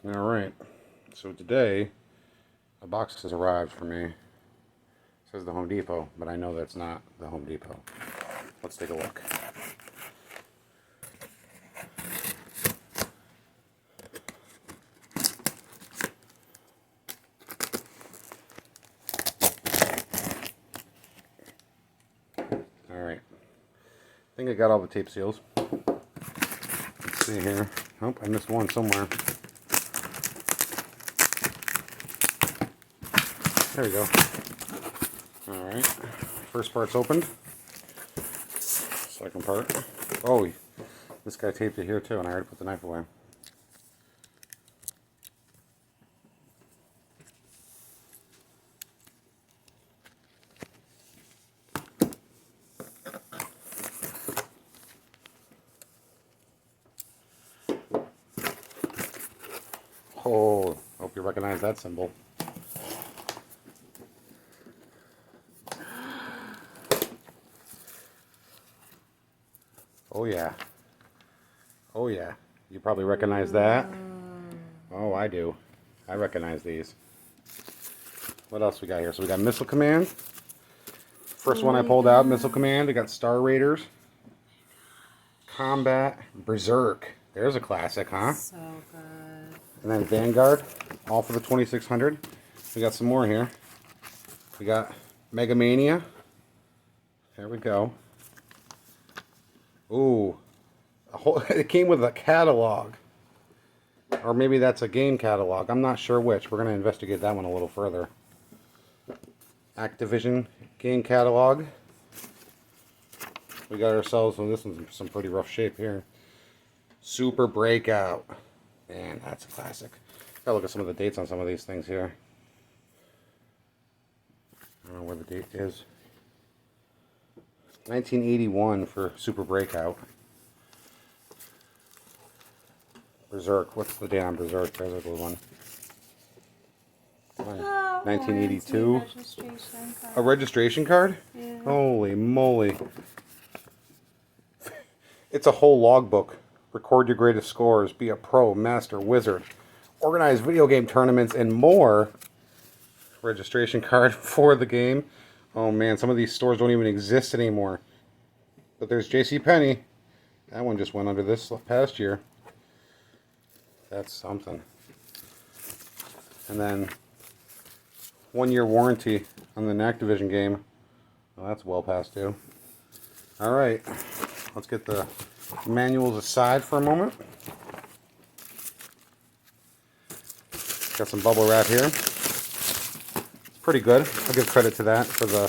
Alright, so today a box has arrived for me. It says the Home Depot, but I know that's not the Home Depot. Let's take a look. Alright, I think I got all the tape seals. Let's see here. Oh, I missed one somewhere. There we go. Alright, first part's opened. Second part. Oh, this guy taped it here too, and I already put the knife away. Oh, hope you recognize that symbol. Oh yeah. Oh yeah. You probably recognize that. Oh, I do. I recognize these. What else we got here? So we got Missile Command. First one I pulled out, Missile Command. We got Star Raiders. Combat. Berserk. There's a classic, huh? So good. And then Vanguard. All for the 2600. We got some more here. We got Mega Mania. There we go. Ooh, it came with a catalog. Or maybe that's a game catalog. I'm not sure which. We're going to investigate that one a little further. Activision game catalog. We got ourselves, well, this one's in some pretty rough shape here. Super Breakout. Man, that's a classic. Gotta look at some of the dates on some of these things here. I don't know where the date is. 1981 for Super Breakout. Berserk. What's the date on Berserk? There's a good one. 1982. Registration card. A registration card? Yeah. Holy moly. It's a whole logbook. Record your greatest scores. Be a pro, master, wizard. Organize video game tournaments and more. Registration card for the game. Oh man, some of these stores don't even exist anymore. But there's JCPenney. That one just went under this past year. That's something. And then 1 year warranty on the Activision game. Well, that's well past due. Alright, let's get the manuals aside for a moment. Got some bubble wrap here. Pretty good. I'll give credit to that for the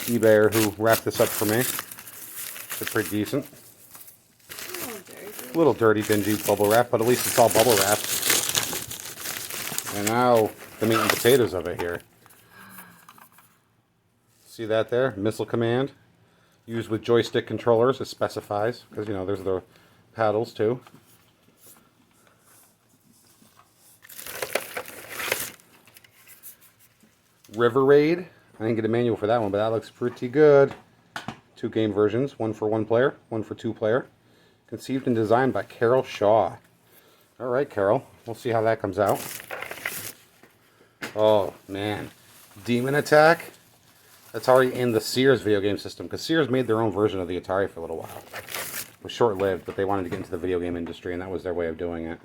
eBayer who wrapped this up for me. It's pretty decent. A little dirty, dingy bubble wrap, but at least it's all bubble wrapped. And now the meat and potatoes of it here. See that there? Missile Command. Used with joystick controllers, it specifies. Because, you know, there's the paddles too. River Raid. I didn't get a manual for that one, but that looks pretty good. 2 game versions, one for 1 player, one for 2 player. Conceived and designed by Carol Shaw. Alright, Carol. We'll see how that comes out. Oh, man. Demon Attack. That's already in the Sears video game system, because Sears made their own version of the Atari for a little while. It was short-lived, but they wanted to get into the video game industry, and that was their way of doing it.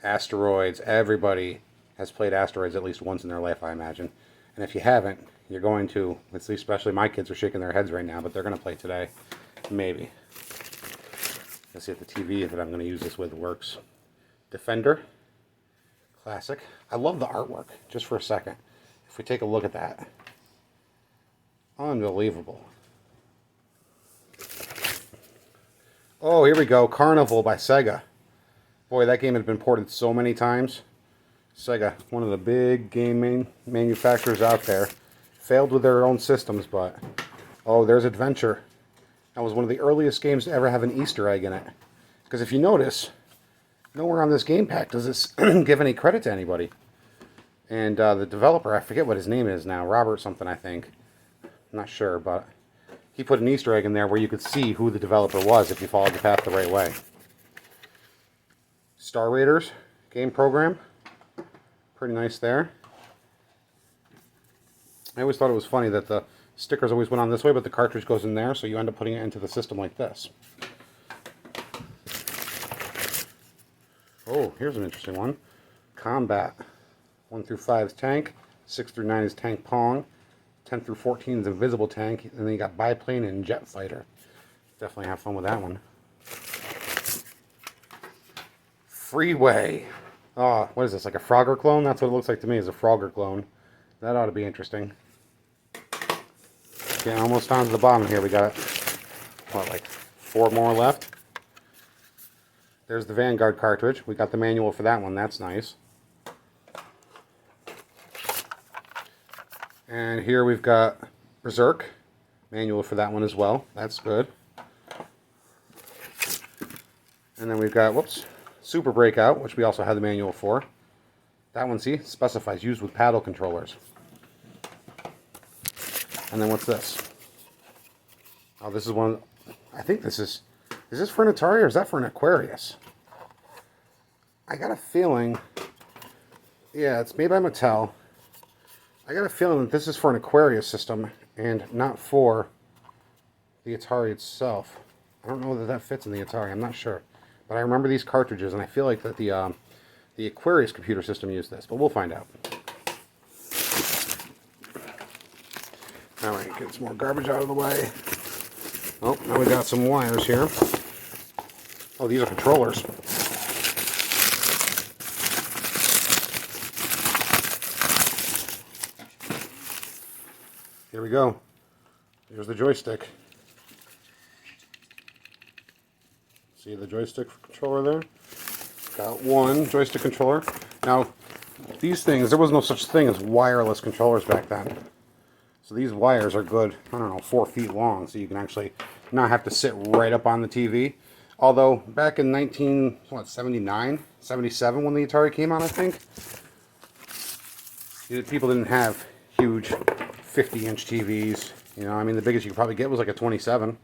Asteroids. Everybody has played Asteroids at least once in their life, I imagine. And if you haven't, you're going to, especially my kids are shaking their heads right now, but they're going to play today. Maybe. Let's see if the TV that I'm going to use this with works. Defender. Classic. I love the artwork, just for a second. If we take a look at that. Unbelievable. Oh, here we go. Carnival by Sega. Boy, that game has been ported so many times. Sega, one of the big game manufacturers out there. Failed with their own systems, but... Oh, there's Adventure. That was one of the earliest games to ever have an Easter egg in it. Because if you notice, nowhere on this game pack does this give any credit to anybody. And the developer, I forget what his name is now, Robert something, I think. I'm not sure, but he put an Easter egg in there where you could see who the developer was if you followed the path the right way. Star Raiders. game program. Pretty nice there. I always thought it was funny that the stickers always went on this way, but the cartridge goes in there, so you end up putting it into the system like this. Oh, here's an interesting one. Combat. 1 through 5 is tank, 6 through 9 is tank pong, 10 through 14 is invisible tank, and then you got biplane and jet fighter. Definitely have fun with that one. Freeway. Oh, what is this, like a Frogger clone? That's what it looks like to me, is a Frogger clone. That ought to be interesting. Getting almost down to the bottom here. We got, what, like 4 more left? There's the Vanguard cartridge. We got the manual for that one. That's nice. And here we've got Berserk. Manual for that one as well. That's good. And then we've got, whoops, Super Breakout, which we also have the manual for. That one, see, specifies used with paddle controllers. And then what's this? Oh, this is one, I think this is this for an Atari or is that for an Aquarius? I got a feeling, yeah, it's made by Mattel. I got a feeling that this is for an Aquarius system and not for the Atari itself. I don't know that that fits in the Atari, I'm not sure. But I remember these cartridges and I feel like that the Aquarius computer system used this, but we'll find out. Alright, get some more garbage out of the way. Oh, now we got some wires here. Oh, these are controllers. Here we go. Here's the joystick. See the joystick controller there? Got one joystick controller. Now, these things, there was no such thing as wireless controllers back then. So these wires are good, I don't know, 4 feet long, so you can actually not have to sit right up on the TV. Although, back in 79, 77 when the Atari came out, I think, people didn't have huge 50-inch TVs. You know, I mean, the biggest you could probably get was like a 27,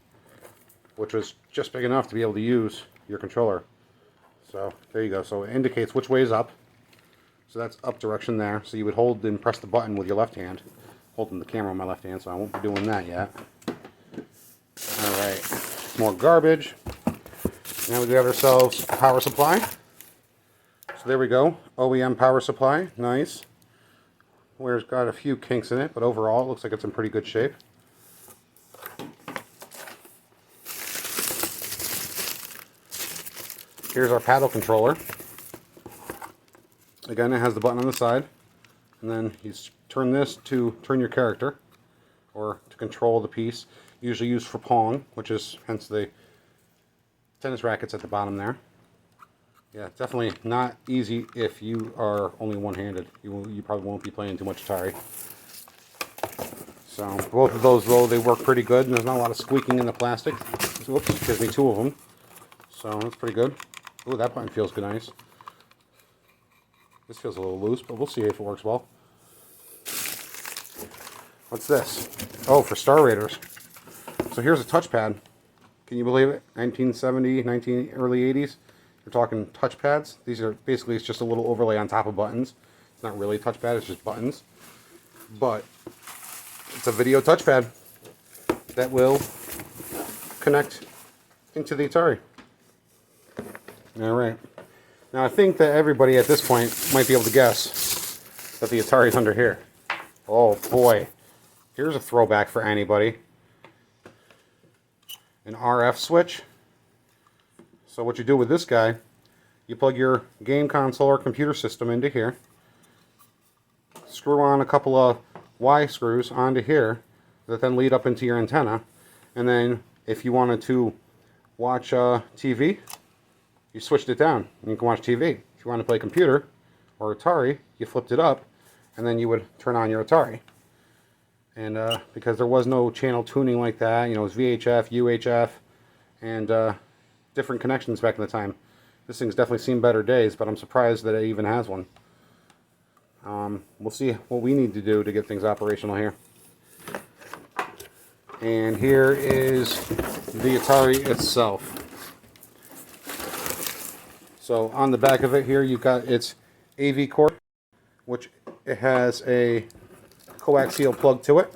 which was just big enough to be able to use your controller. So, there you go. So, it indicates which way is up. So, that's up direction there. So, you would hold and press the button with your left hand. Holding the camera on my left hand, so I won't be doing that yet. Alright, more garbage. Now we got ourselves a power supply. So there we go, OEM power supply, nice. Ware's got a few kinks in it, but overall it looks like it's in pretty good shape. Here's our paddle controller. Again, it has the button on the side, and then you turn this to turn your character, or to control the piece, usually used for Pong, which is hence the tennis rackets at the bottom there. Yeah, definitely not easy if you are only one-handed. You probably won't be playing too much Atari. So both of those, though, they work pretty good, and there's not a lot of squeaking in the plastic. So, whoops, gives me 2 of them. So that's pretty good. Ooh, that button feels good, nice. This feels a little loose, but we'll see if it works well. What's this? Oh, for Star Raiders. So here's a touchpad. Can you believe it? 1970, early 80s. We're talking touchpads. These are basically, it's just a little overlay on top of buttons. It's not really a touchpad, it's just buttons. But it's a video touchpad that will connect into the Atari. Alright. Now I think that everybody at this point might be able to guess that the Atari's under here. Oh boy. Here's a throwback for anybody. An RF switch. So what you do with this guy, you plug your game console or computer system into here. Screw on a couple of Y screws onto here that then lead up into your antenna. And then if you wanted to watch TV, you switched it down and you can watch TV. If you want to play computer or Atari, you flipped it up and then you would turn on your Atari. And because there was no channel tuning like that, you know, it was VHF, UHF, and different connections back in the time. This thing's definitely seen better days, but I'm surprised that it even has one. We'll see what we need to do to get things operational here. And here is the Atari itself. So on the back of it here, you've got its AV cord, which it has a coaxial plug to it,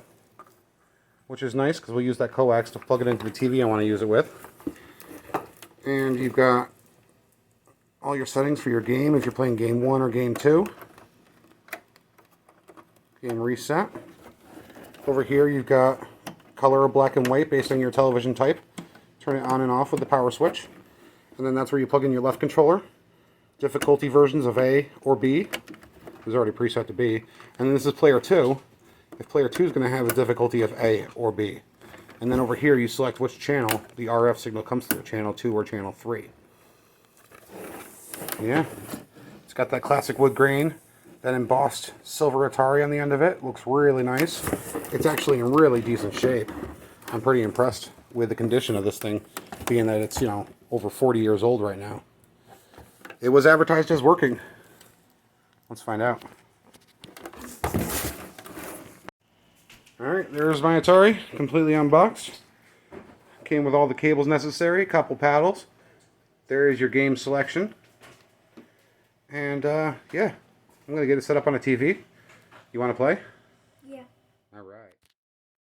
which is nice because we'll use that coax to plug it into the TV I want to use it with. And you've got all your settings for your game if you're playing game 1 or game 2. Game reset. Over here you've got color or black and white based on your television type. Turn it on and off with the power switch. And then that's where you plug in your left controller. Difficulty versions of A or B. There's already preset to B. And then this is player 2. If player 2 is going to have a difficulty of A or B. And then over here you select which channel the RF signal comes through, channel 2 or channel 3. Yeah, it's got that classic wood grain, that embossed silver Atari on the end of it. Looks really nice. It's actually in really decent shape. I'm pretty impressed with the condition of this thing, being that it's, you know, over 40 years old right now. It was advertised as working. Let's find out. Alright, there's my Atari, completely unboxed. Came with all the cables necessary, a couple paddles. There is your game selection. And, yeah, I'm going to get it set up on a TV. You want to play? Yeah. Alright.